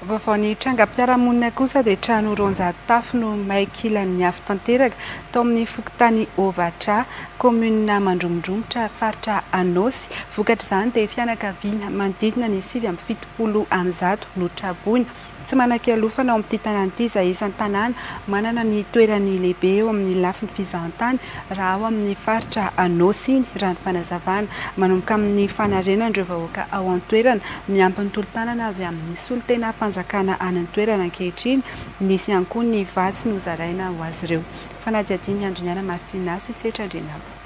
Vaovao ny trangam-piarahamonina kosa dia trano ronja tafo no maiky ilan'ny afo tanteraka tao amin'ny fokontany Ovatra, komuna Mandromondromotra, faritra Anosy. Vokatra izany dia fianakaviana manodidina ny 770 no traboina. Tsy manan-kialofana ao amin'ity tanàna ity izay isan'ny tanàna manana ny toerany lehibe eo amin'ny lafin'ny fizahantany raha ao amin'ny faritra Anosy iny raha ny fanazavana. Manomboka amin'ny fanarenana ireo vahoaka ao an-toerana miampy ny tolo-tanana avy amin'ny solon-tena mpanjakana any an-toerana ankehitriny. Nisy ihany koa ny vatsy nozaraina ho azy ireo. Fanadihadiana Androniana Martina sy Setra Andrenabo.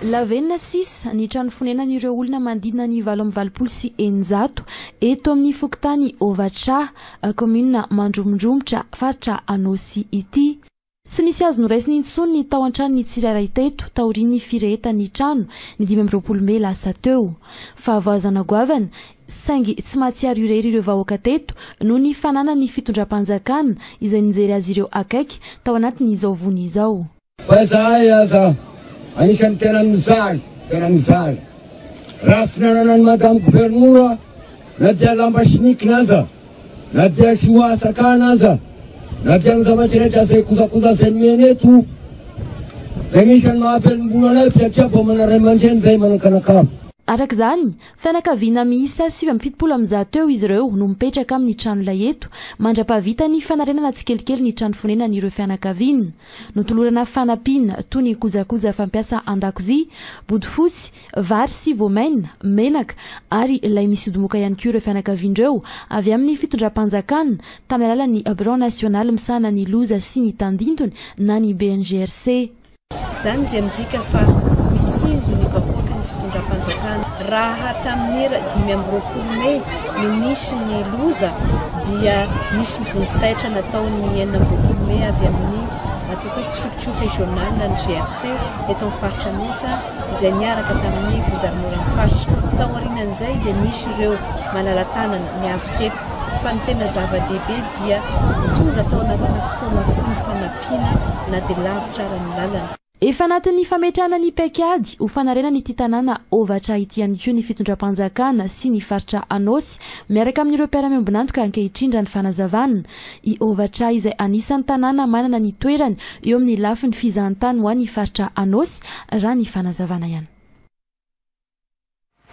Lavenina 6 ny trano fonenan'ireo olona manodidina ny 720 sy 100 eto amin'ny fokontany Ovatra, komuna Mandromondromotra, faritra Anosy ity. Tsy nisy azo noraisiny intsony ny tao an-trano ny tsirairay teto taorian'ny firehetan'ny trano ny 520 Mey lasa teo. Fa voazana goavana saingy tsy mahatsiaro irery ireo vahoaka teto noho ny fanana ny fitondram-panjakana izay nijery azy ireo akaiky tao anatin'izao vony izao. Anisan'ny tena mizaly. Raha finanana ny madame gouvernora, na dia lamba sinikina aza, na dia sihoa sakana aza, na dia ny zavatra rehetra zay kozakoza zay mena eto. Dia anisan'ny mahampelom-bola anay satria mbo manaray aman-dreny zay manankanakamo. Arak'izany, fianakaviana miisa 770 eo izy ireo no mipetraka amin'ny trano laheto, mandra-pavita ny fanarenana tsikelikely ny trano fonenan'ireo fianakaviana. Notolorana fanampiana toy ny kojakoja fampiasa an-dakozia, bodofotsy, vary sy voamaina, menaka ary lay misy domoka ihany koa ireo fianakaviandreo avy amin'ny fitondram-panjakana tamin'ny alalan'ny Bureau national misahana ny loza sy ny tandintony na ny BNGRC. Zany dia midika fa mitsinjo ny vahoaka ny fitondram-panjakana raha tamin'ny 5 Mey no nisy ny loza dia nisy ny vonjitaitra nataon'ny 9 Mey avy amin'ny atao hoe structure régionale na ny GRC eto amin'ny faritra Anosy izay niaraka tamin'ny gouverneurany faritra. Tao aorianan'izay dia nisy ireo malala-tanana miavy teto fa ny tena zava-dehibe dia tonga tao anatina fotoana fohy fanampiana na dia lavitra ara-ny lalana. Efa anatin'ny fametrahana ny paikady ho fanarena ny tanàna Ovatra ity ihany koa ny fitondram-panjakana sy ny faritra Anosy miaraka amin'ireo mpiara-miombonantoka ankehitriny raha ny fanazavana. I Ovatra izay anisan'ny tanàna manana ny toerany eo amin'ny lafin'ny fizahantany ho an'ny faritra Anosy raha ny fanazavana ihany.